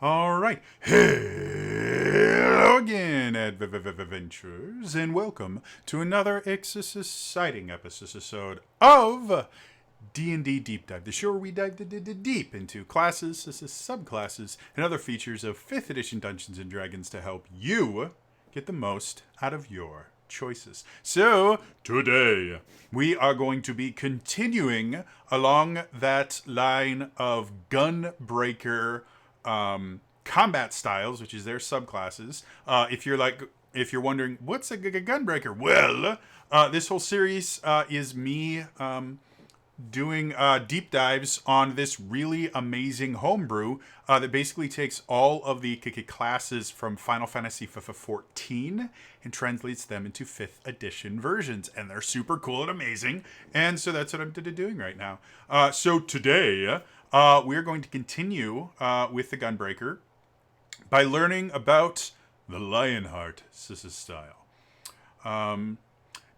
All right. Hello again, adventurers, and welcome to another exciting episode of D&D Deep Dive, the show where we dive deep into classes, subclasses, and other features of 5th edition Dungeons & Dragons to help you get the most out of your choices. So, today, we are going to be continuing along that line of Gunbreaker combat styles, which is their subclasses. If you're wondering, what's a Gunbreaker? Well, this whole series is me doing deep dives on this really amazing homebrew that basically takes all of the classes from Final Fantasy XIV and translates them into 5th edition versions. And they're super cool and amazing. And so that's what I'm doing right now. So today, we're going to continue with the Gunbreaker by learning about the Lionheart style.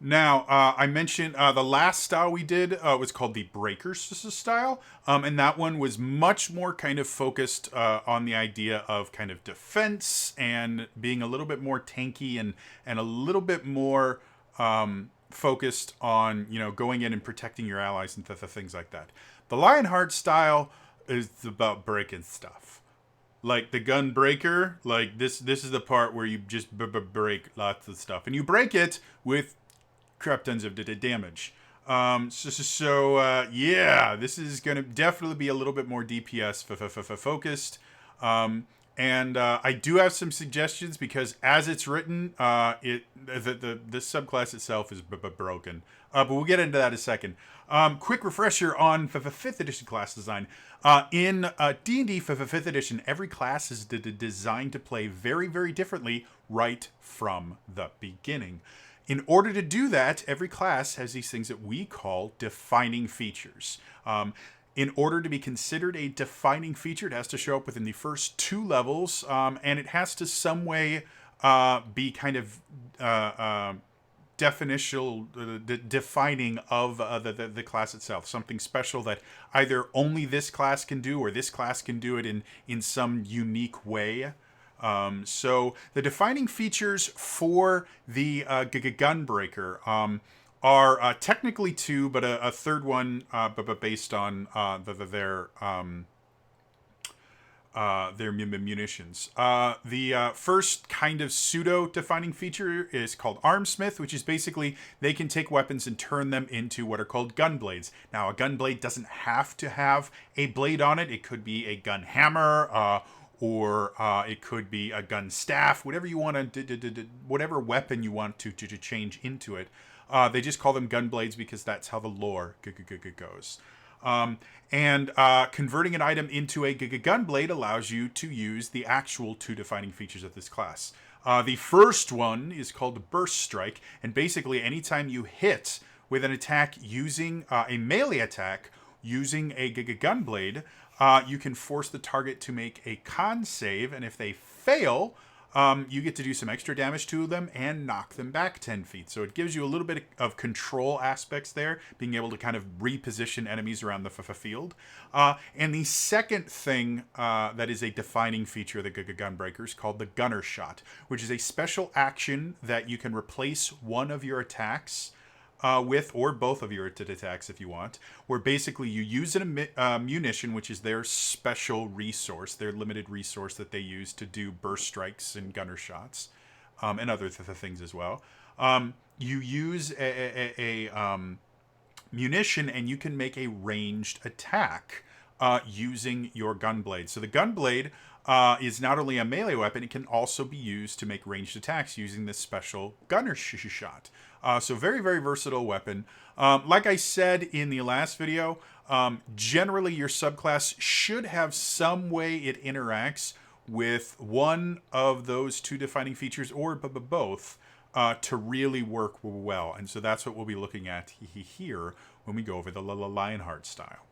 Now, I mentioned the last style we did was called the Breaker style, and that one was much more kind of focused on the idea of kind of defense and being a little bit more tanky and a little bit more focused on, going in and protecting your allies and things like that. The Lionheart style is about breaking stuff. Like the Gunbreaker, like this is the part where you just break lots of stuff, and you break it with crap tons of damage. Yeah, this is going to definitely be a little bit more DPS focused. And I do have some suggestions because as it's written, the subclass itself is broken. But we'll get into that in a second. Quick refresher on 5th edition class design. In D&D 5th edition, every class is designed to play very, very differently right from the beginning. In order to do that, every class has these things that we call defining features. In order to be considered a defining feature, it has to show up within the first 2 levels, and it has to some way be kind of defining of the class itself. Something special that either only this class can do or this class can do it in some unique way. So the defining features for the Gunbreaker are technically 2, but a third one, but based on their munitions. The first kind of pseudo-defining feature is called Armsmith, which is basically they can take weapons and turn them into what are called gun blades. Now, a gun blade doesn't have to have a blade on it. It could be a gun hammer, or it could be a gun staff, whatever you want to, whatever weapon you want to change into it. They just call them gun blades because that's how the lore goes. Converting an item into a gun blade allows you to use the actual 2 defining features of this class. The first one is called Burst Strike, and basically anytime you hit with an attack using a melee attack using a gun blade, you can force the target to make a con save, and if they fail, you get to do some extra damage to them and knock them back 10 feet. So it gives you a little bit of control aspects there, being able to kind of reposition enemies around the field. And the second thing that is a defining feature of the Gunbreaker is called the Gunner Shot, which is a special action that you can replace one of your attacks with, or both of your attacks if you want, where basically you use a munition, which is their special resource, their limited resource that they use to do burst strikes and gunner shots, and other things as well. You use a munition and you can make a ranged attack using your gunblade. So the gunblade is not only a melee weapon, it can also be used to make ranged attacks using this special gunner shot. So very, very versatile weapon. Like I said in the last video, generally your subclass should have some way it interacts with one of those 2 defining features or both to really work well. And so that's what we'll be looking at here when we go over the Lionheart style.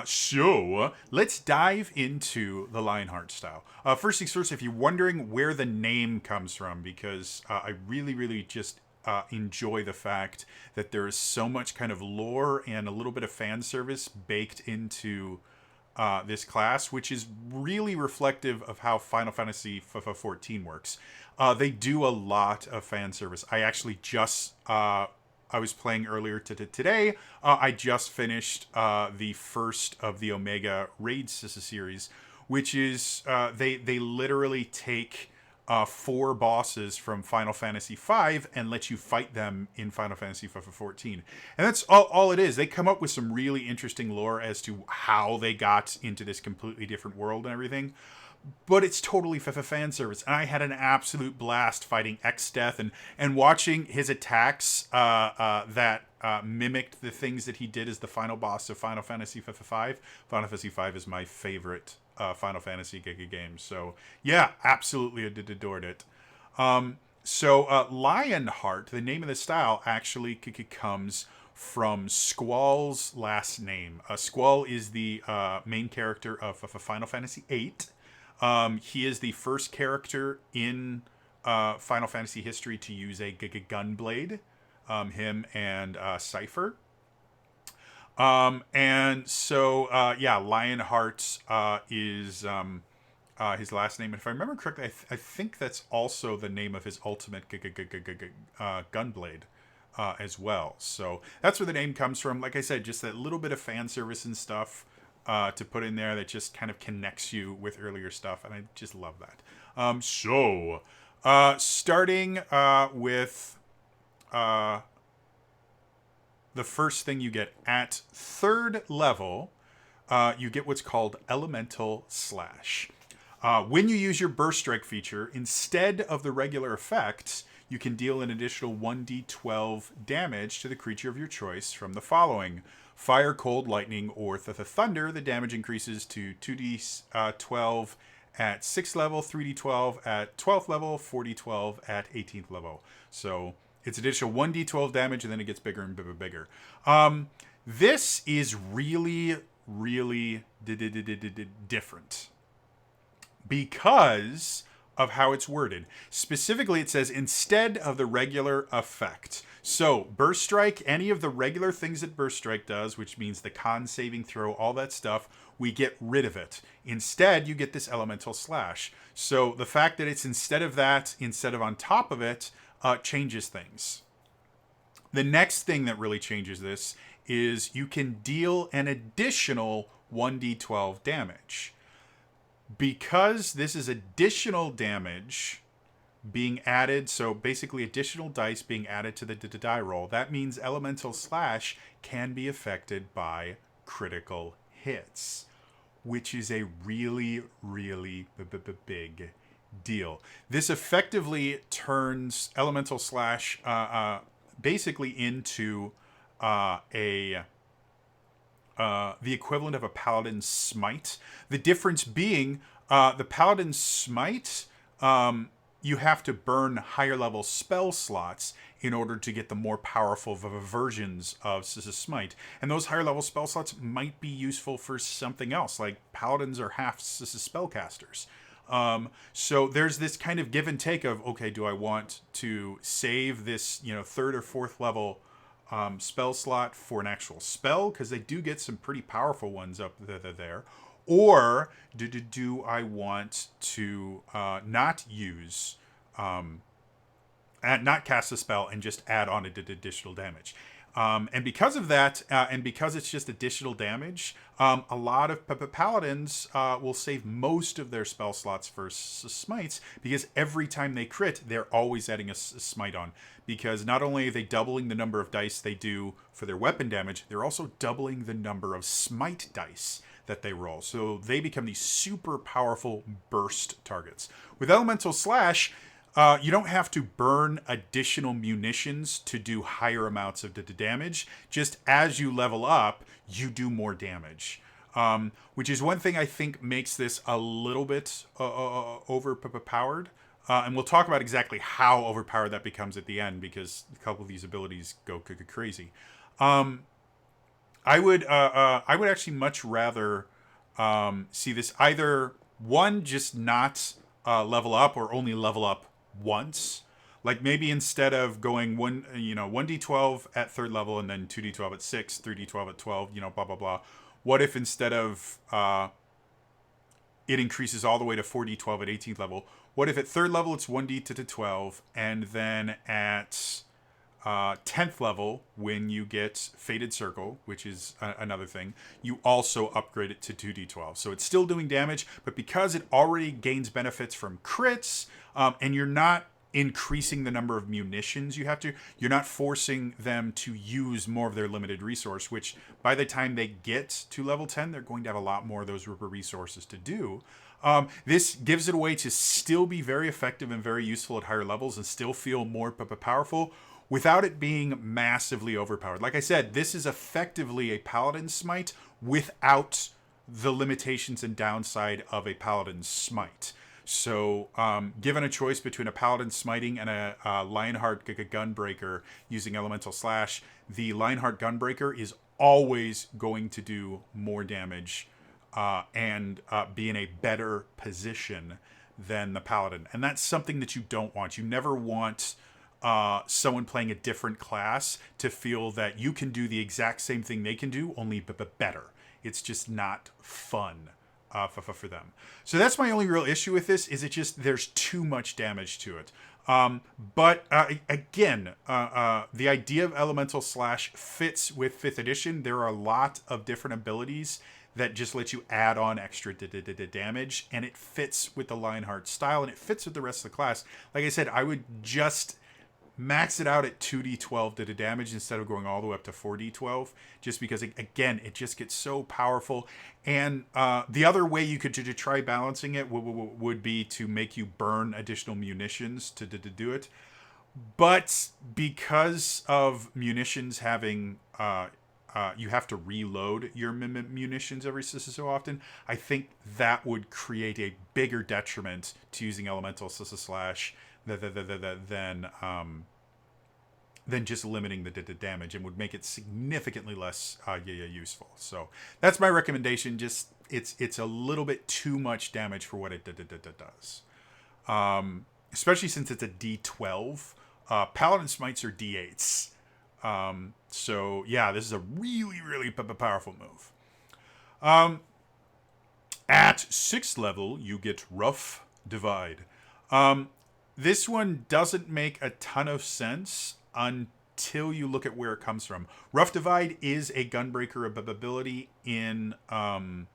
So let's dive into the Lionheart style. First things first, if you're wondering where the name comes from, because I really, really just enjoy the fact that there is so much kind of lore and a little bit of fan service baked into this class, which is really reflective of how Final Fantasy 14 works. They do a lot of fan service. I actually just I was playing earlier today. I just finished the first of the Omega Raid series, which is they literally take 4 bosses from Final Fantasy V and let you fight them in Final Fantasy 14. And that's all it is. They come up with some really interesting lore as to how they got into this completely different world and everything. But it's totally fan service. And I had an absolute blast fighting XIV and watching his attacks that mimicked the things that he did as the final boss of Final Fantasy V. Final Fantasy V is my favorite Final Fantasy game. So, yeah, absolutely adored it. Lionheart, the name of the style, actually comes from Squall's last name. Squall is the main character of Final Fantasy VIII. He is the first character in Final Fantasy history to use a gunblade. Him and Cypher. Lionheart is his last name. And if I remember correctly, I think that's also the name of his ultimate gunblade as well. So that's where the name comes from. Like I said, just that little bit of fan service and stuff to put in there that just kind of connects you with earlier stuff, and I just love that. Starting with the first thing you get at 3rd level, you get what's called Elemental Slash. When you use your Burst Strike feature, instead of the regular effects, you can deal an additional 1d12 damage to the creature of your choice from the following: Fire, Cold, Lightning, or Thunder. The damage increases to 2d12 at 6th level, 3d12 at 12th level, 4d12 at 18th level. So it's additional 1d12 damage, and then it gets bigger and bigger. This is really, really different because of how it's worded. Specifically, it says instead of the regular effect. So, Burst Strike, any of the regular things that Burst Strike does, which means the con saving throw, all that stuff, we get rid of it. Instead, you get this Elemental Slash. So, the fact that it's instead of that, instead of on top of it, changes things. The next thing that really changes this is you can deal an additional 1d12 damage. Because this is additional damage being added, so basically additional dice being added to the die roll, that means Elemental Slash can be affected by critical hits, which is a really, really big deal. This effectively turns Elemental Slash basically into the equivalent of a Paladin's Smite. The difference being the Paladin's Smite, you have to burn higher level spell slots in order to get the more powerful versions of Smite. And those higher level spell slots might be useful for something else, like Paladins are half spellcasters. So there's this kind of give and take of, okay, do I want to save this, 3rd or 4th level spell slot for an actual spell, because they do get some pretty powerful ones up there, or do I want to not use not cast a spell and just add on additional damage? And because of that, and because it's just additional damage, a lot of paladins will save most of their spell slots for smites, because every time they crit, they're always adding a smite on. Because not only are they doubling the number of dice they do for their weapon damage, they're also doubling the number of smite dice that they roll. So they become these super powerful burst targets. With Elemental Slash, you don't have to burn additional munitions to do higher amounts of damage. Just as you level up, you do more damage. Which is one thing I think makes this a little bit overpowered. And we'll talk about exactly how overpowered that becomes at the end, because a couple of these abilities go crazy. I would actually much rather see this either, one, just not level up, or only level up once. Like maybe instead of going 1d12 at 3rd level and then 2d12 at 6, 3d12 at 12, blah blah blah, what if instead of it increases all the way to 4d12 at 18th level, what if at 3rd level it's 1d to 12, and then at 10th level, when you get Fated Circle, which is another thing, you also upgrade it to 2d12. So it's still doing damage, but because it already gains benefits from crits, and you're not increasing the number of munitions you're not forcing them to use more of their limited resource, which by the time they get to level 10, they're going to have a lot more of those resources to do. This gives it a way to still be very effective and very useful at higher levels and still feel more powerful without it being massively overpowered. Like I said, this is effectively a Paladin Smite without the limitations and downside of a Paladin Smite. So, given a choice between a Paladin Smiting and a Lionheart Gunbreaker using Elemental Slash, the Lionheart Gunbreaker is always going to do more damage and be in a better position than the Paladin. And that's something that you don't want. You never want someone playing a different class to feel that you can do the exact same thing they can do, only better. It's just not fun. For them. So that's my only real issue with this, is it just, there's too much damage to it. But again, the idea of Elemental Slash fits with 5th edition. There are a lot of different abilities that just let you add on extra damage, and it fits with the Lionheart style, and it fits with the rest of the class. Like I said, I would just max it out at 2d12 to the damage instead of going all the way up to 4d12, just because, again, it just gets so powerful. And the other way you could try balancing it would be to make you burn additional munitions to do it. But because of munitions having you have to reload your munitions every so often, I think that would create a bigger detriment to using Elemental Slash than just limiting the damage, and would make it significantly less useful. So that's my recommendation. Just it's a little bit too much damage for what it does, especially since it's a D12. Paladin Smites are D8s. So yeah, this is a really powerful move. At 6th level, you get Rough Divide. This one doesn't make a ton of sense until you look at where it comes from. Rough Divide is a Gunbreaker ability in Final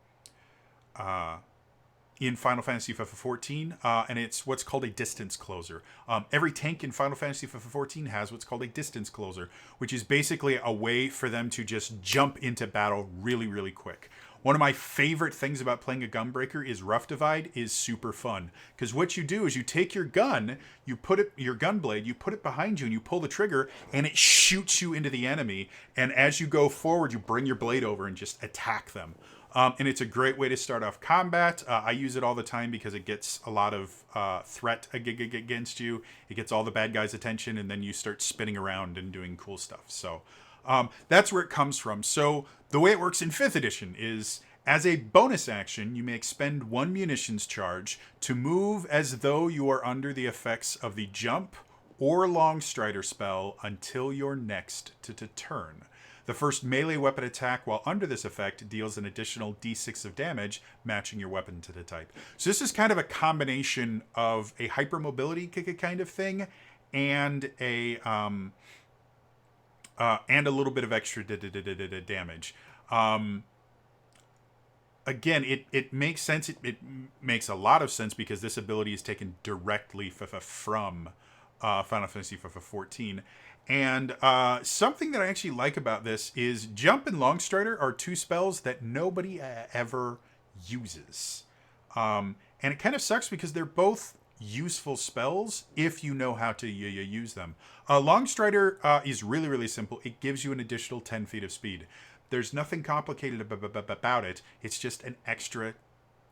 Fantasy XIV, and it's what's called a distance closer. Every tank in Final Fantasy XIV has what's called a distance closer, which is basically a way for them to just jump into battle really quick. One of my favorite things about playing a Gunbreaker is Rough Divide is super fun. Because what you do is you take your gun, your gun blade, you put it behind you, and you pull the trigger, and it shoots you into the enemy. And as you go forward, you bring your blade over and just attack them. And it's a great way to start off combat. I use it all the time because it gets a lot of threat against you. It gets all the bad guys' attention, and then you start spinning around and doing cool stuff. So that's where it comes from. So the way it works in 5th edition is, as a bonus action, you may expend 1 munitions charge to move as though you are under the effects of the jump or long strider spell until your next turn. The first melee weapon attack while under this effect deals an additional d6 of damage, matching your weapon to the type. So this is kind of a combination of a hypermobility kind of thing and a little bit of extra damage. Again, it makes sense. It makes a lot of sense because this ability is taken directly from Final Fantasy XIV. And something that I actually like about this is Jump and Longstrider are 2 spells that nobody ever uses. And it kind of sucks because they're both useful spells if you know how to use them. Longstrider is really simple. It gives you an additional 10 feet of speed. There's nothing complicated about it. It's just an extra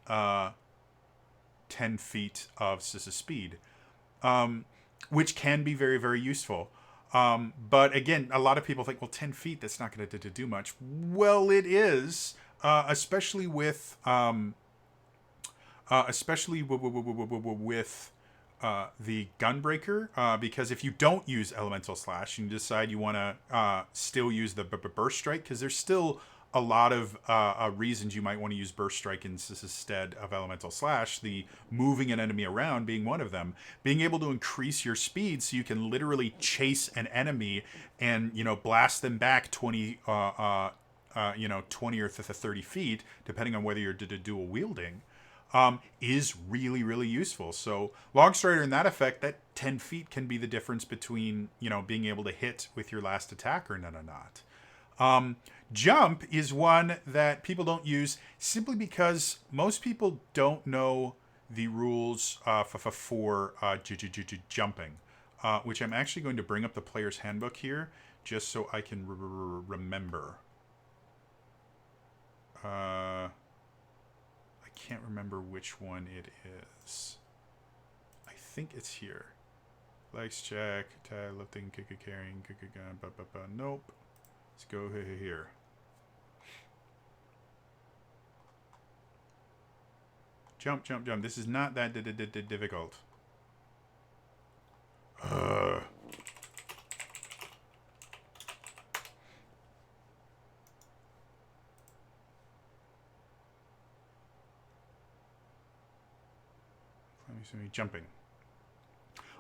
10 feet of speed, which can be very useful. But again, a lot of people think, well, 10 feet, that's not going to do much. Well, it is, especially with the Gunbreaker, because if you don't use Elemental Slash and you decide you want to still use the Burst Strike, because there's still a lot of reasons you might want to use Burst Strike instead of Elemental Slash, the moving an enemy around being one of them. Being able to increase your speed so you can literally chase an enemy and, blast them back 20, 20 or 30 feet, depending on whether you're dual wielding, is really, really useful. So Long Strider in that effect, that 10 feet can be the difference between, being able to hit with your last attack or not. Jump is one that people don't use simply because most people don't know the rules for jumping, which I'm actually going to bring up the player's handbook here just so I can remember. I can't remember which one it is. I think it's here. Legs check, tag, lifting, carrying, nope. Let's go here. Jump. This is not that difficult. Let me see jumping.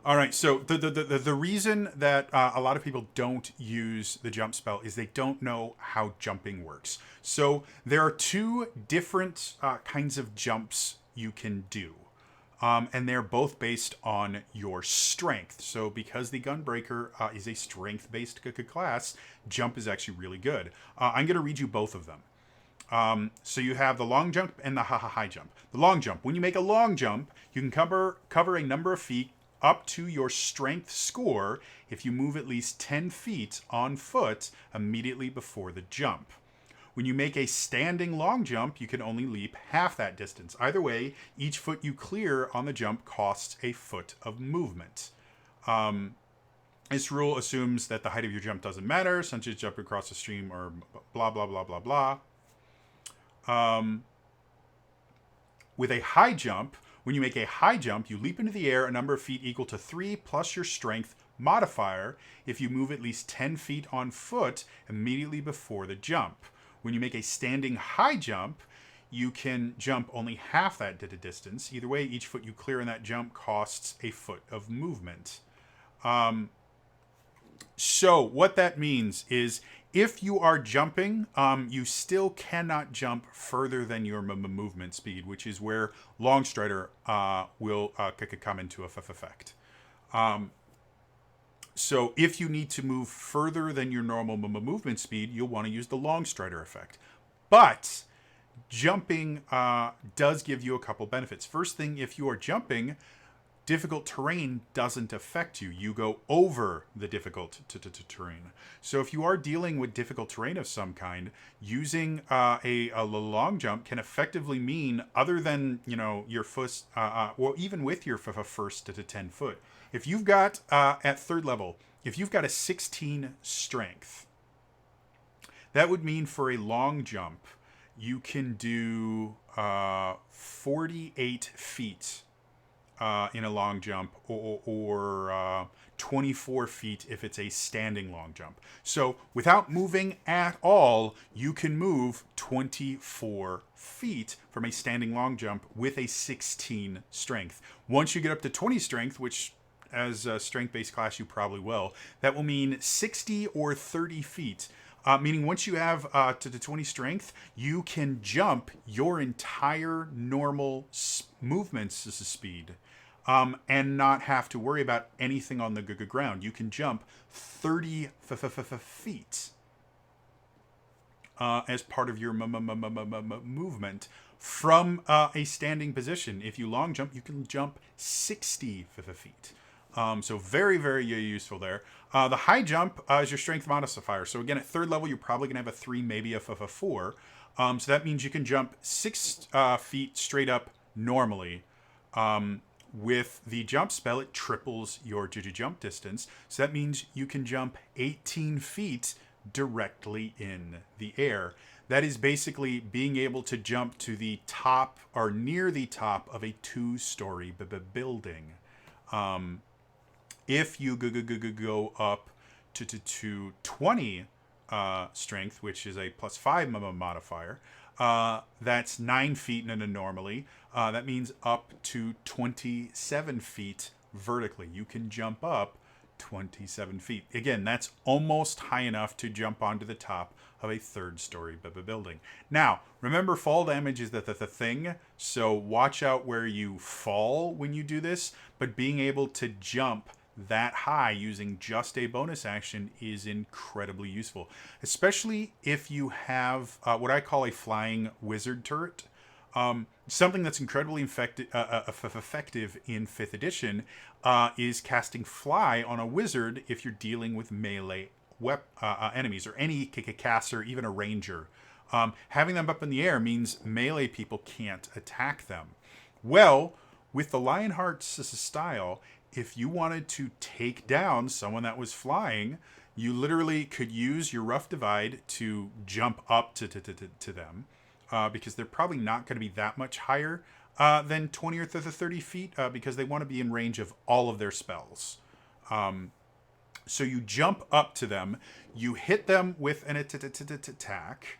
All right, so the reason that a lot of people don't use the jump spell is they don't know how jumping works. So there are two different kinds of jumps you can do. And they're both based on your strength. So because the Gunbreaker is a strength-based class, jump is actually really good. I'm going to read you both of them. So you have the long jump and the high jump. The long jump. When you make a long jump, you can cover a number of feet up to your strength score if you move at least 10 feet on foot immediately before the jump. When you make a standing long jump, you can only leap half that distance. Either way, each foot you clear on the jump costs a foot of movement. This rule assumes that the height of your jump doesn't matter, since you jump across the stream or blah, blah, blah, blah, blah. With a high jump, when you make a high jump, you leap into the air a number of feet equal to 3 plus your strength modifier if you move at least 10 feet on foot immediately before the jump. When you make a standing high jump, you can jump only half that distance. Either way, each foot you clear in that jump costs a foot of movement. So what that means is if you are jumping, you still cannot jump further than your movement speed, which is where Long Strider will come into effect. So if you need to move further than your normal movement speed, you'll want to use the Long Strider effect. But jumping does give you a couple benefits. First thing, if you are jumping, difficult terrain doesn't affect you. You go over the difficult terrain. So if you are dealing with difficult terrain of some kind, using a long jump can effectively mean, other than your first, well, even with your first to 10 foot, if you've got at third level, if you've got a 16 strength, that would mean for a long jump, you can do 48 feet. In a long jump, or 24 feet if it's a standing long jump. So without moving at all, you can move 24 feet from a standing long jump with a 16 strength. Once you get up to 20 strength, which as a strength-based class you probably will, that will mean 60 or 30 feet. Meaning once you have to the 20 strength, you can jump your entire normal movement speed and not have to worry about anything on the ground. You can jump 30 feet as part of your movement from a standing position. If you long jump, you can jump 60 feet. So very, very useful there. The high jump is your strength modifier. So again, at third level, you're probably going to have a 3, maybe a 4. So that means you can jump 6 feet straight up normally. With the jump spell, it triples your jump distance. So that means you can jump 18 feet directly in the air. That is basically being able to jump to the top or near the top of a 2-story building. If you go up to 20 strength, which is a +5 modifier. That's 9 feet normally. That means up to 27 feet vertically. You can jump up 27 feet. Again, that's almost high enough to jump onto the top of a 3rd-story building. Now, remember, fall damage is the thing, so watch out where you fall when you do this, but being able to jump that high using just a bonus action is incredibly useful, especially if you have what I call a flying wizard turret. Something that's incredibly effective in 5th edition is casting Fly on a wizard if you're dealing with melee enemies, or any caster, even a ranger. Having them up in the air means melee people can't attack them. Well, with the Lionheart style, if you wanted to take down someone that was flying, you literally could use your Rough Divide to jump up to them. Because they're probably not going to be that much higher than 20 or 30 feet, because they want to be in range of all of their spells. So you jump up to them, you hit them with an attack,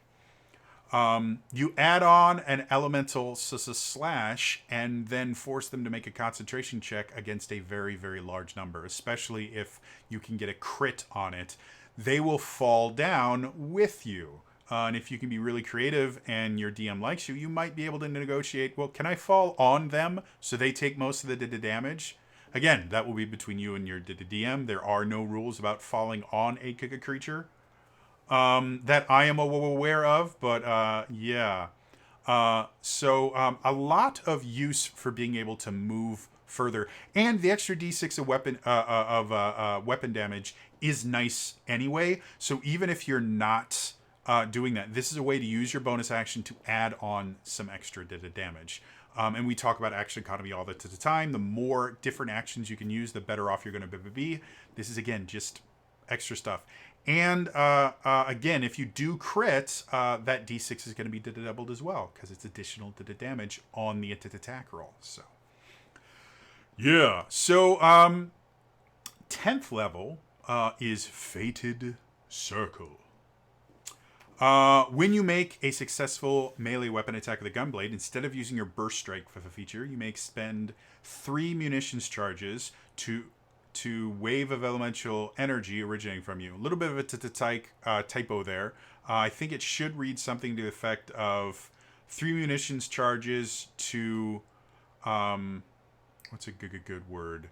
you add on an elemental slash, and then force them to make a concentration check against a very, very large number, especially if you can get a crit on it. They will fall down with you. And if you can be really creative and your DM likes you, you might be able to negotiate, well, can I fall on them so they take most of the damage? Again, that will be between you and your DM. There are no rules about falling on a creature that I am aware of, but yeah. So a lot of use for being able to move further. And the extra d6 of weapon damage is nice anyway. So even if you're not doing that, this is a way to use your bonus action to add on some extra damage. And we talk about action economy all the time. The more different actions you can use, the better off you're going to be. This is, again, just extra stuff. And again, if you do crit, that d6 is going to be doubled as well, because it's additional to the damage on the attack roll. So, yeah. So, 10th level is Fated Circle. When you make a successful melee weapon attack with a gunblade, instead of using your burst strike feature, you may expend 3 munitions charges to wave of elemental energy originating from you. A little bit of a typo there. I think it should read something to the effect of 3 munitions charges to what's a good word?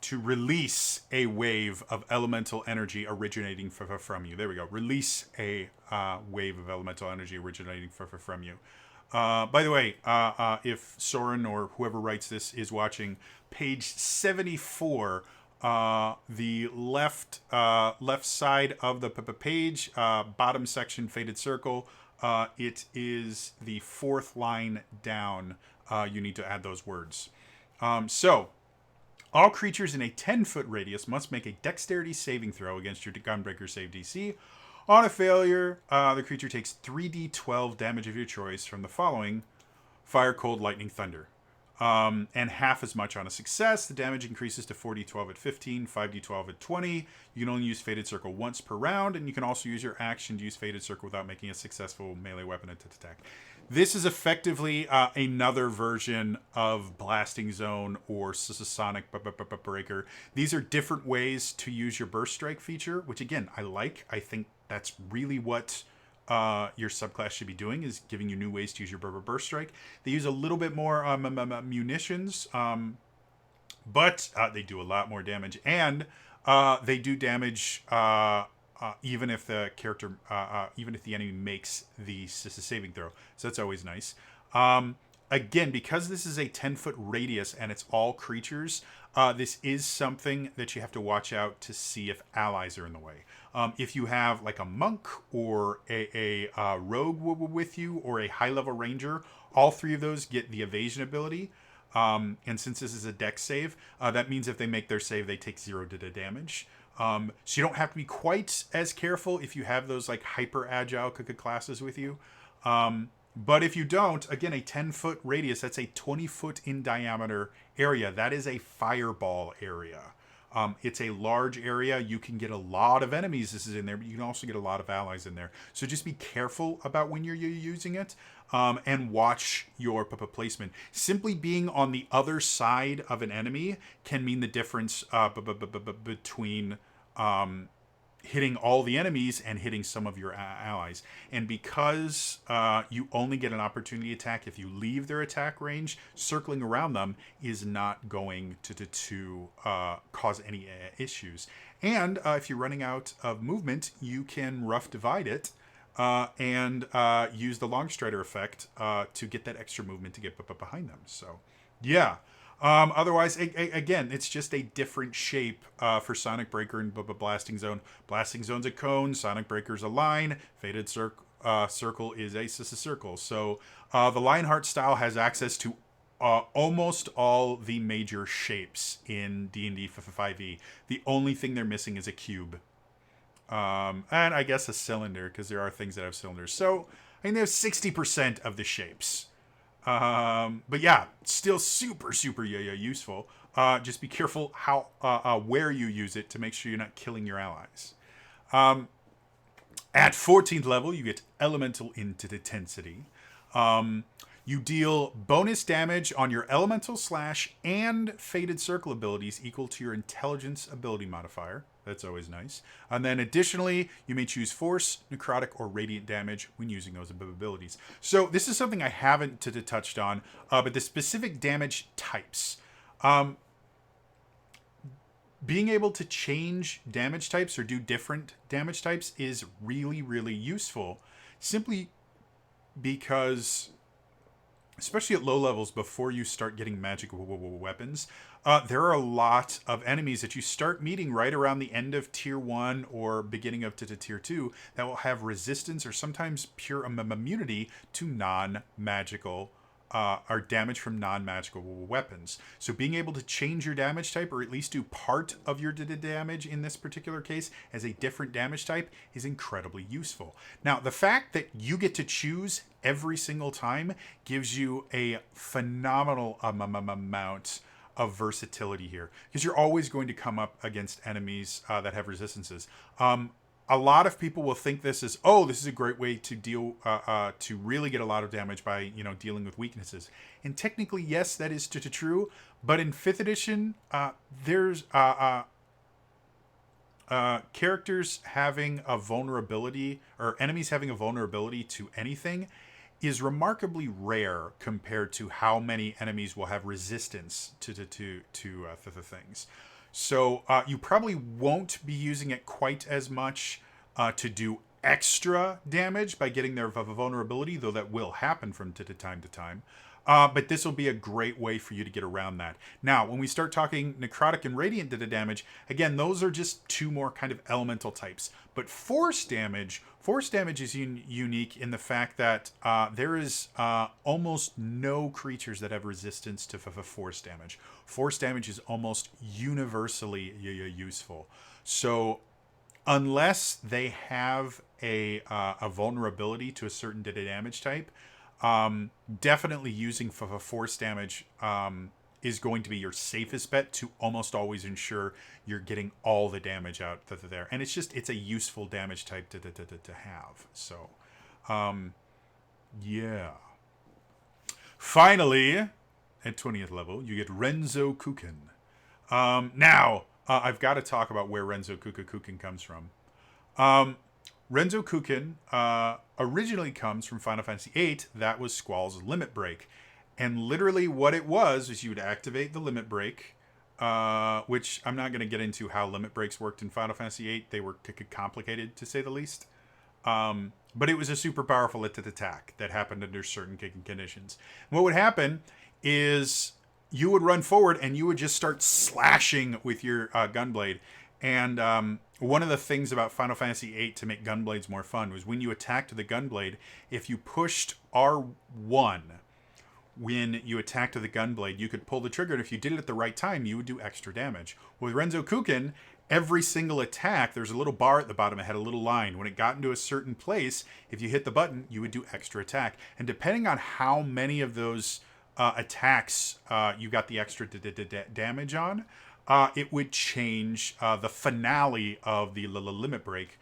To release a wave of elemental energy originating from you. There we go. Release a wave of elemental energy originating from you. By the way, if Soren or whoever writes this is watching, page 74, the left side of the page, bottom section, Fated Circle. It is the 4th line down. You need to add those words. So, all creatures in a 10-foot radius must make a dexterity saving throw against your Gunbreaker save DC. On a failure, the creature takes 3d12 damage of your choice from the following: Fire, Cold, Lightning, Thunder. And half as much on a success. The damage increases to 4d12 at 15, 5d12 at 20. You can only use Fated Circle once per round, and you can also use your action to use Fated Circle without making a successful melee weapon attack. This is effectively another version of Blasting Zone or Sonic Breaker. These are different ways to use your Burst Strike feature, which, again, I like. I think that's really what your subclass should be doing, is giving you new ways to use your Burst Strike. They use a little bit more munitions, but they do a lot more damage. And they do damage even if the character, even if the enemy makes the saving throw. So that's always nice. Again, because this is a 10-foot radius and it's all creatures, this is something that you have to watch out to see if allies are in the way. If you have like a monk or a rogue with you, or a high-level ranger, all 3 of those get the evasion ability. And since this is a dex save, that means if they make their save, they take 0 damage. So you don't have to be quite as careful if you have those like hyper agile classes with you. But if you don't, again, a 10-foot radius, that's a 20-foot in diameter area. That is a fireball area. It's a large area. You can get a lot of enemies. This is in there, but you can also get a lot of allies in there. So just be careful about when you're using it, and watch your placement. Simply being on the other side of an enemy can mean the difference between hitting all the enemies and hitting some of your allies. And because you only get an opportunity attack if you leave their attack range, circling around them is not going to cause any issues. And if you're running out of movement, you can rough divide it and use the long strider effect to get that extra movement to get behind them. So, yeah. Otherwise, again, it's just a different shape for Sonic Breaker and Blasting Zone. Blasting Zone's a cone, Sonic Breaker's a line, Faded Circle is a circle. So the Lionheart style has access to almost all the major shapes in D&D 5e. The only thing they're missing is a cube. And I guess a cylinder, because there are things that have cylinders. So, I mean, there's 60% of the shapes. But yeah, still super useful. Just be careful how where you use it to make sure you're not killing your allies. At 14th level, you get Elemental Intensity. You deal bonus damage on your Elemental Slash and Faded Circle abilities equal to your Intelligence ability modifier. That's always nice. And then additionally, you may choose Force, Necrotic, or Radiant damage when using those abilities. So this is something I haven't touched on, but the specific damage types. Being able to change damage types or do different damage types is really useful. Simply because, especially at low levels before you start getting magic weapons, there are a lot of enemies that you start meeting right around the end of tier 1 or beginning of tier 2 that will have resistance or sometimes pure immunity to non-magical or damage from non-magical weapons. So being able to change your damage type, or at least do part of your damage in this particular case as a different damage type, is incredibly useful. Now, the fact that you get to choose every single time gives you a phenomenal amount of versatility here, because you're always going to come up against enemies that have resistances. A lot of people will think this is a great way to deal to really get a lot of damage by dealing with weaknesses. And technically, yes, that is true. But in 5th edition, there's characters having a vulnerability, or enemies having a vulnerability to anything, is remarkably rare compared to how many enemies will have resistance to things. So you probably won't be using it quite as much to do extra damage by getting their vulnerability, though that will happen from time to time. But this will be a great way for you to get around that. Now, when we start talking Necrotic and Radiant damage, again, those are just two more kind of elemental types. But Force damage is unique in the fact that there is almost no creatures that have resistance to Force damage. Force damage is almost universally useful. So unless they have a vulnerability to a certain damage type, definitely using Force damage is going to be your safest bet to almost always ensure you're getting all the damage out there. And it's a useful damage type to have. So, yeah. Finally, at 20th level, you get Renzokuken. Now, I've got to talk about where Renzokuken comes from. Renzokuken originally comes from Final Fantasy VIII. That was Squall's Limit Break. And literally what it was you would activate the Limit Break, which I'm not going to get into how Limit Breaks worked in Final Fantasy VIII. They were complicated, to say the least. But it was a super powerful attack that happened under certain conditions. And what would happen is you would run forward and you would just start slashing with your gunblade. And one of the things about Final Fantasy VIII to make gunblades more fun was when you attacked the gunblade, if you pushed R1 when you attacked the gunblade, you could pull the trigger, and if you did it at the right time, you would do extra damage. With Renzokuken, every single attack, there's a little bar at the bottom that had a little line. When it got into a certain place, if you hit the button, you would do extra attack. And depending on how many of those attacks you got the extra damage on, it would change the finale of the limit break,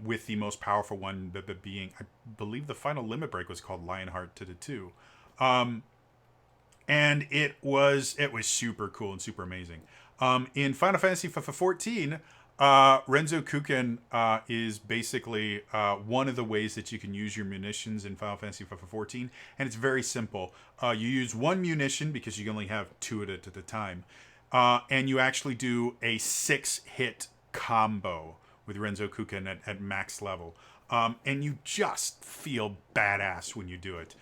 with the most powerful one being, I believe the final limit break was called Lionheart to the 2. And it was super cool and super amazing. In Final Fantasy 14, Renzokuken is basically one of the ways that you can use your munitions in Final Fantasy 14, and it's very simple. You use one munition because you only have two at a time, and you actually do a 6-hit combo with Renzokuken at max level, and you just feel badass when you do it.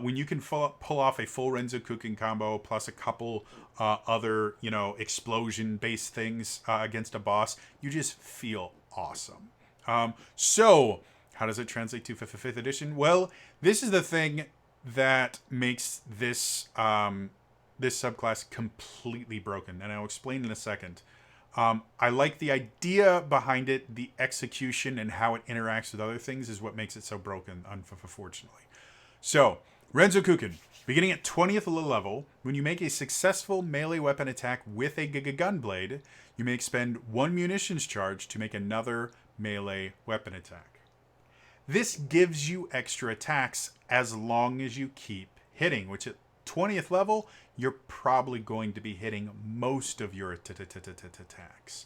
When you can pull off a full Renzokuken combo plus a couple other, explosion-based things against a boss, you just feel awesome. So, how does it translate to 5th edition? Well, this is the thing that makes this this subclass completely broken, and I'll explain in a second. I like the idea behind it. The execution and how it interacts with other things is what makes it so broken, unfortunately. So, Renzokuken, beginning at 20th level, when you make a successful melee weapon attack with a gunblade, you may expend 1 munitions charge to make another melee weapon attack. This gives you extra attacks as long as you keep hitting, which at 20th level, you're probably going to be hitting most of your attacks.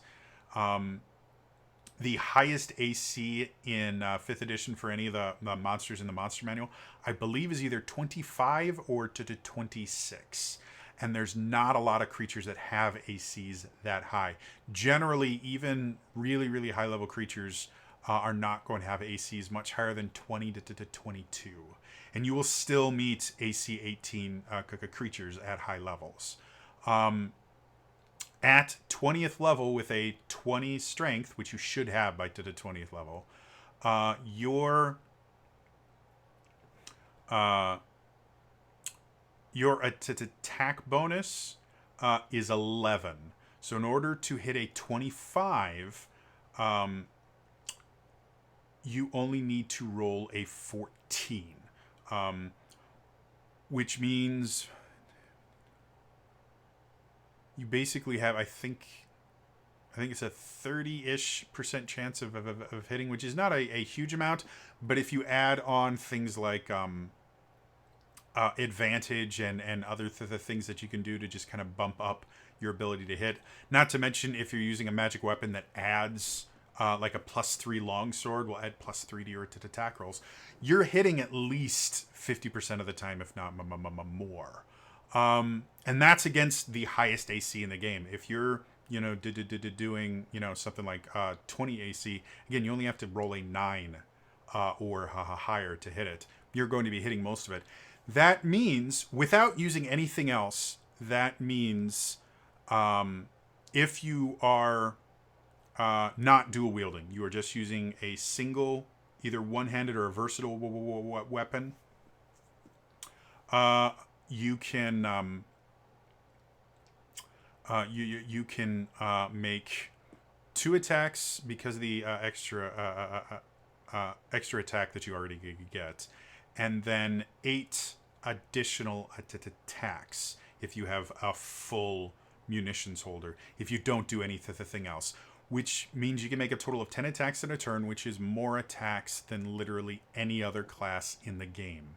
The highest AC in 5th edition for any of the monsters in the monster manual, I believe, is either 25 or to 26. And there's not a lot of creatures that have ACs that high. Generally, even really, really high level creatures are not going to have ACs much higher than 20 to 22. And you will still meet AC 18 creatures at high levels. At 20th level with a 20 strength, which you should have by to the 20th level, your attack bonus is 11. So in order to hit a 25, you only need to roll a 14, which means you basically have, I think it's a 30-ish% chance of hitting, which is not a huge amount. But if you add on things like advantage and other things that you can do to just kind of bump up your ability to hit, not to mention if you're using a magic weapon that adds like a +3 longsword will add +3 to your attack rolls, you're hitting at least 50% of the time, if not more. And that's against the highest AC in the game. If you're, doing, something like 20 AC, again, you only have to roll a 9 or higher to hit it. You're going to be hitting most of it. That means, without using anything else, that means if you are not dual wielding, you are just using a single, either one-handed or a versatile weapon, you can you can make 2 attacks because of the extra attack that you already get, and then 8 additional attacks if you have a full munitions holder, if you don't do anything else, which means you can make a total of 10 attacks in a turn, which is more attacks than literally any other class in the game.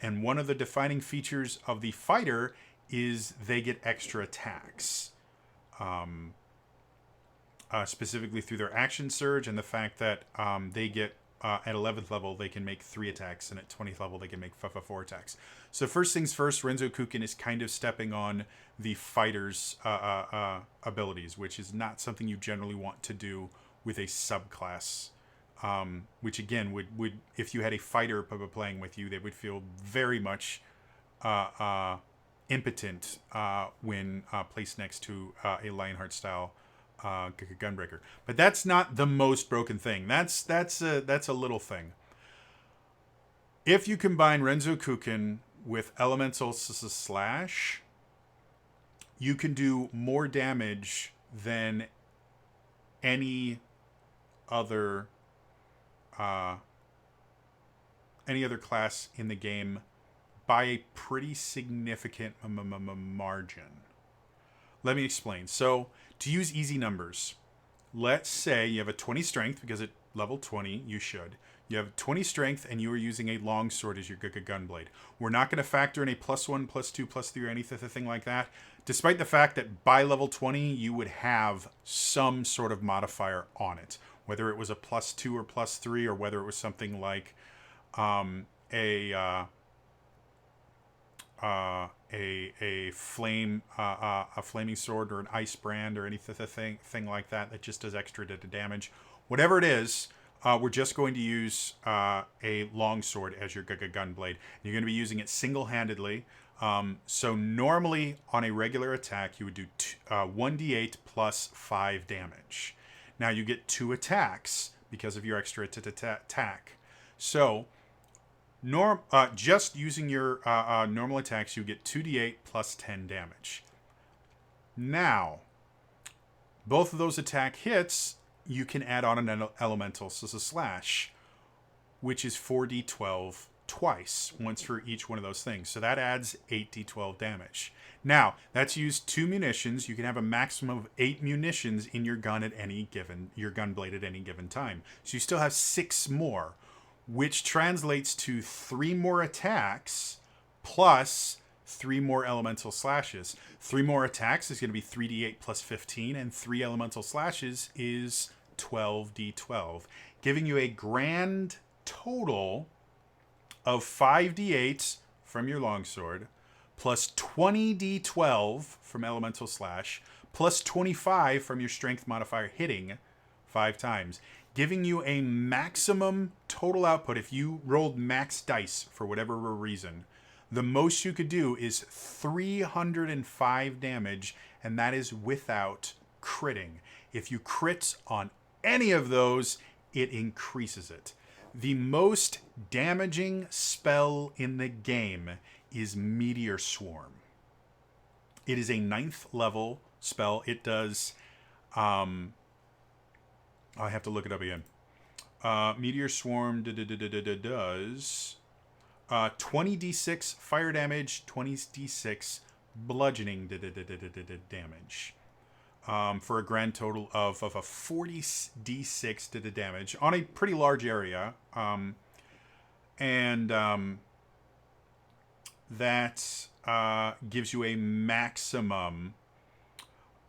And one of the defining features of the fighter is they get extra attacks. Specifically through their action surge and the fact that they get, at 11th level, they can make 3 attacks, and at 20th level, they can make 4 attacks. So first things first, Renzokuken is kind of stepping on the fighter's abilities, which is not something you generally want to do with a subclass. Which again would if you had a fighter playing with you, they would feel very much impotent when placed next to a Lionheart style Gunbreaker. But that's not the most broken thing. That's a little thing. If you combine Renzokuken with Elemental Slash, you can do more damage than any other class in the game by a pretty significant margin. Let me explain. So, to use easy numbers, let's say you have a 20 strength, because at level 20, you should. You have 20 strength, and you are using a longsword as your gunblade. We're not going to factor in a +1, +2, +3, or anything like that, despite the fact that by level 20, you would have some sort of modifier on it, whether it was a +2 or +3, or whether it was something like a flaming sword or an ice brand or anything like that that just does extra damage. Whatever it is, we're just going to use a longsword as your gunblade. You're going to be using it single-handedly. So normally on a regular attack, you would do 1d8 plus 5 damage. Now you get 2 attacks because of your extra attack. So just using your normal attacks, you get 2d8 plus 10 damage. Now, both of those attack hits, you can add on an elemental, so it's a slash, which is 4d12 twice, once for each one of those things. So that adds 8d12 damage. Now, that's used 2 munitions. You can have a maximum of 8 munitions in your gun at your gunblade at any given time. So you still have 6 more, which translates to 3 more attacks plus 3 more elemental slashes. 3 more attacks is going to be 3d8 plus 15, and 3 elemental slashes is 12d12, giving you a grand total of 5d8 from your longsword, plus 20d12 from elemental slash, plus 25 from your strength modifier hitting 5 times, giving you a maximum total output. If you rolled max dice for whatever reason, the most you could do is 305 damage, and that is without critting. If you crit on any of those, it increases it. The most damaging spell in the game is Meteor Swarm. It is a 9th level spell. It does... I have to look it up again. Meteor Swarm does 20d6 fire damage, 20d6 bludgeoning damage. For a grand total of a 40d6 damage on a pretty large area. That gives you a maximum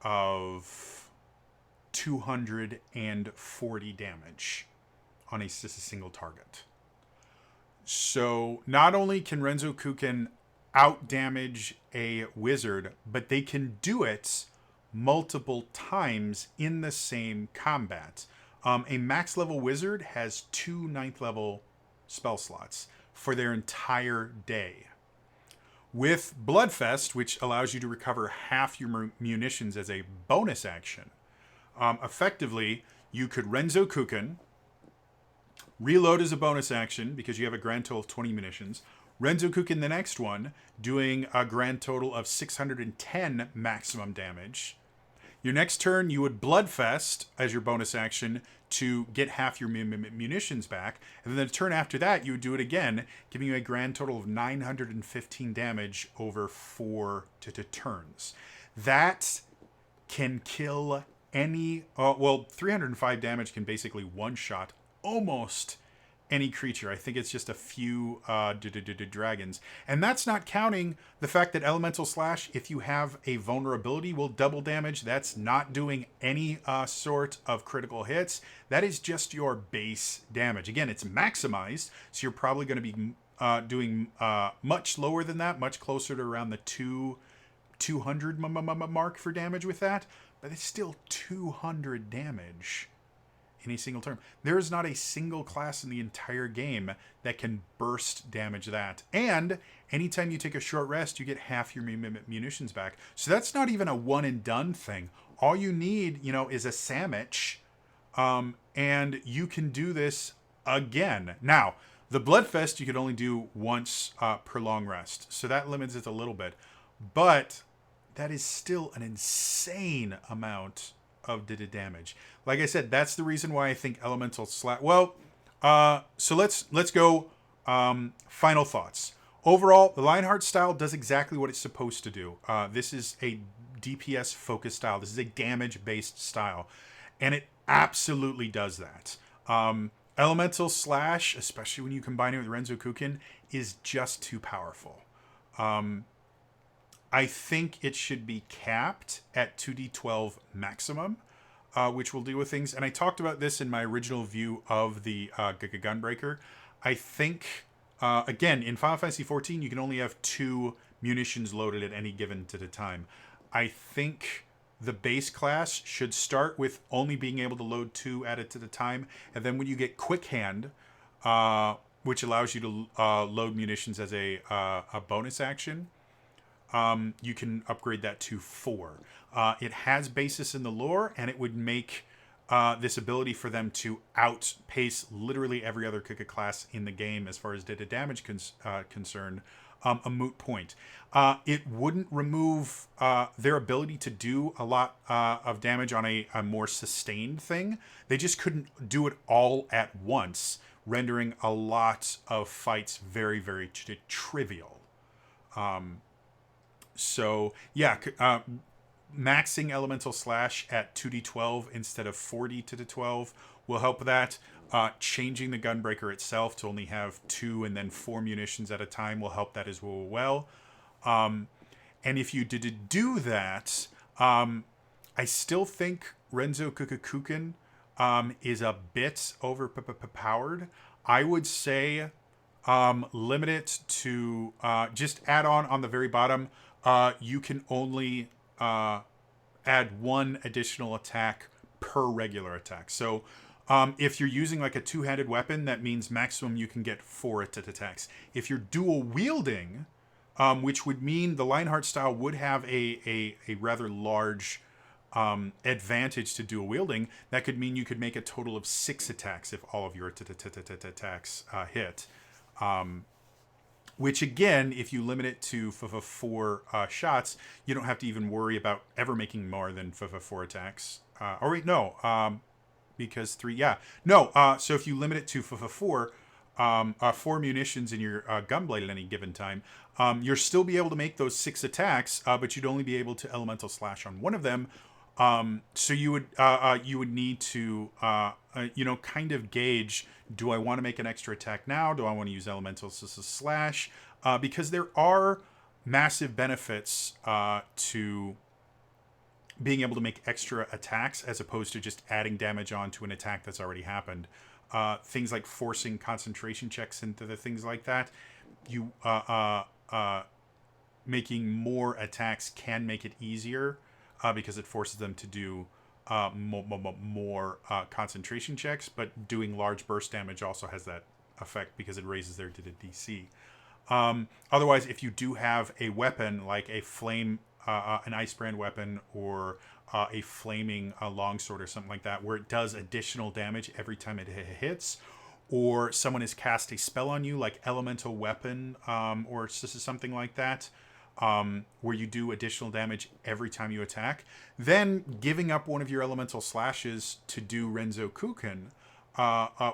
of 240 damage on a single target. So not only can Renzokuken out-damage a wizard, but they can do it multiple times in the same combat. A max level wizard has 2 9th level spell slots for their entire day. With Bloodfest, which allows you to recover half your munitions as a bonus action, effectively you could Renzokuken, reload as a bonus action because you have a grand total of 20 munitions, Renzokuken the next one, doing a grand total of 610 maximum damage. Your next turn, you would Bloodfest as your bonus action to get half your munitions back. And then the turn after that, you would do it again, giving you a grand total of 915 damage over 4 turns. That can kill any... 305 damage can basically one-shot almost any creature. I think it's just a few dragons. And that's not counting the fact that Elemental Slash, if you have a vulnerability, will double damage. That's not doing any sort of critical hits. That is just your base damage. Again, it's maximized, so you're probably going to be doing much lower than that, much closer to around the 200 mark for damage with that. But it's still 200 damage in a single turn. There is not a single class in the entire game that can burst damage that. And anytime you take a short rest, you get half your munitions back. So that's not even a one and done thing. All you need, is a sandwich, and you can do this again. Now, the Bloodfest you could only do once per long rest, so that limits it a little bit. But that is still an insane amount of damage. Like I said, that's the reason why I think Elemental Slash... so let's go final thoughts. Overall, the Lionheart style does exactly what it's supposed to do. This is a DPS focused style. This is a damage based style, and it absolutely does that. Elemental Slash, especially when you combine it with Renzokuken, is just too powerful. I think it should be capped at 2d12 maximum, which will deal with things. And I talked about this in my original view of the Gunbreaker. I think, again, in Final Fantasy XIV, you can only have 2 munitions loaded at any given time. I think the base class should start with only being able to load 2 at a time. And then when you get Quick Hand, which allows you to load munitions as a bonus action, you can upgrade that to 4. It has basis in the lore, and it would make this ability for them to outpace literally every other class in the game as far as data damage concerned, a moot point. It wouldn't remove their ability to do a lot of damage on a more sustained thing. They just couldn't do it all at once, rendering a lot of fights very, very trivial. So, yeah, maxing Elemental Slash at 2d12 instead of 4d12 will help that. Changing the Gunbreaker itself to only have 2 and then 4 munitions at a time will help that as well. And if you did do that, I still think Renzokuken is a bit overpowered. I would say limit it to just add on the very bottom. You can only add 1 additional attack per regular attack. So if you're using like a 2-handed weapon, that means maximum you can get 4 attacks. If you're dual wielding, which would mean the Lionheart style would have a rather large advantage to dual wielding, that could mean you could make a total of 6 attacks if all of your attacks hit. Which again, if you limit it to 4 shots, you don't have to even worry about ever making more than 4 attacks. Or wait, no, because 3, yeah. No, so if you limit it to 4 munitions in your gunblade at any given time, you'll still be able to make those 6 attacks, but you'd only be able to Elemental Slash on one of them. So you would need to, kind of gauge, do I want to make an extra attack now? Do I want to use Elemental Slash? Because there are massive benefits to being able to make extra attacks as opposed to just adding damage onto an attack that's already happened. Things like forcing concentration checks into the things like that. You making more attacks can make it easier. Because it forces them to do more concentration checks, but doing large burst damage also has that effect because it raises their DC. Otherwise, if you do have a weapon like a flame, an Icebrand weapon, or a flaming longsword or something like that, where it does additional damage every time it hits, or someone has cast a spell on you like Elemental Weapon, or something like that, where you do additional damage every time you attack, then giving up one of your Elemental Slashes to do Renzokuken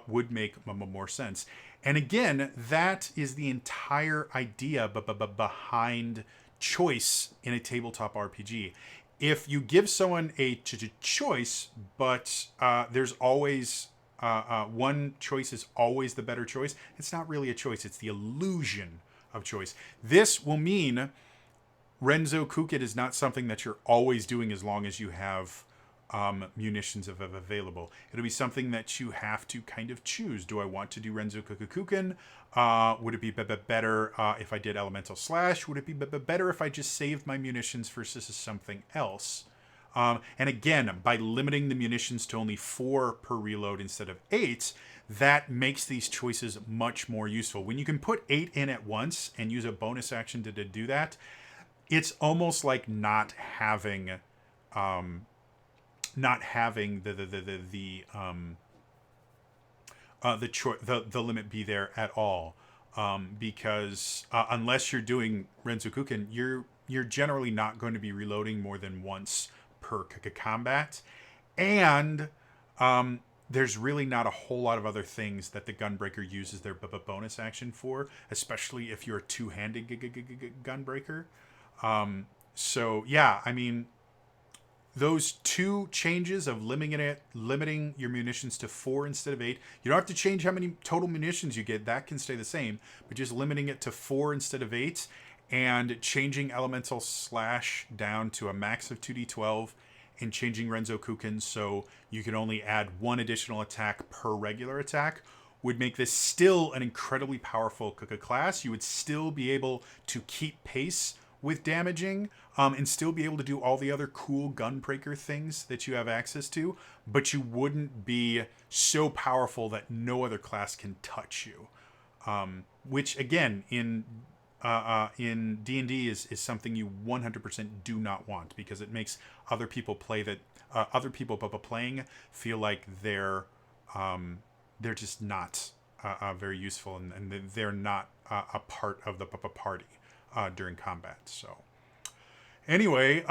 would make more sense. And again, that is the entire idea behind choice in a tabletop RPG. If you give someone a choice, but there's always one choice is always the better choice, it's not really a choice. It's the illusion of choice. This will mean Renzokuken is not something that you're always doing as long as you have munitions available. It'll be something that you have to kind of choose. Do I want to do Renzokuken? Would it be better if I did Elemental Slash? Would it be better if I just saved my munitions for something else? And again, by limiting the munitions to only 4 per reload instead of 8, that makes these choices much more useful. When you can put 8 in at once and use a bonus action to do that, it's almost like not having the limit be there at all, because unless you're doing Renzokuken, you're generally not going to be reloading more than once per combat, and there's really not a whole lot of other things that the Gunbreaker uses their bonus action for, especially if you're a 2-handed Gunbreaker. So yeah, I mean, those two changes of limiting your munitions to 4 instead of 8. You don't have to change how many total munitions you get. That can stay the same. But just limiting it to 4 instead of 8, and changing elemental slash down to a max of 2d12, and changing Renzokuken so you can only add 1 additional attack per regular attack would make this still an incredibly powerful Kuka class. You would still be able to keep pace with damaging, and still be able to do all the other cool Gunbreaker things that you have access to, but you wouldn't be so powerful that no other class can touch you. Which again, in D&D is something you 100% do not want, because it makes other people playing feel like they're just not very useful, and they're not a part of the party during combat. So anyway,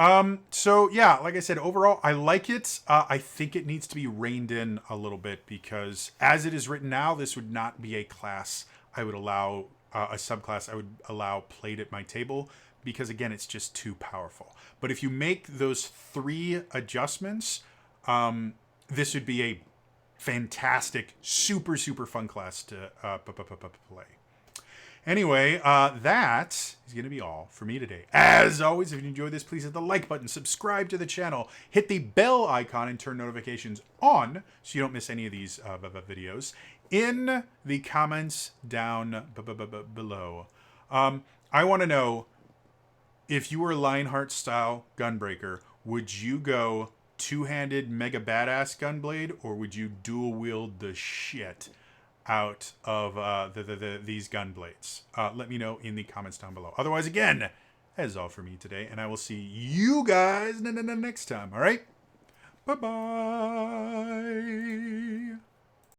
so yeah, like I said, overall I like it. I think it needs to be reined in a little bit, because as it is written now, this would not be a class I would allow, a subclass I would allow played at my table, because again, it's just too powerful. But if you make those 3 adjustments, this would be a fantastic, super fun class to play. Anyway, that is going to be all for me today. As always, if you enjoyed this, please hit the like button, subscribe to the channel, hit the bell icon, and turn notifications on so you don't miss any of these videos. In the comments down below, I want to know, if you were Lionheart style Gunbreaker, would you go 2-handed mega badass Gunblade, or would you dual wield the shit out of these Gunblades? Let me know in the comments down below. Otherwise, again, that is all for me today, and I will see you guys next time. All right, bye bye.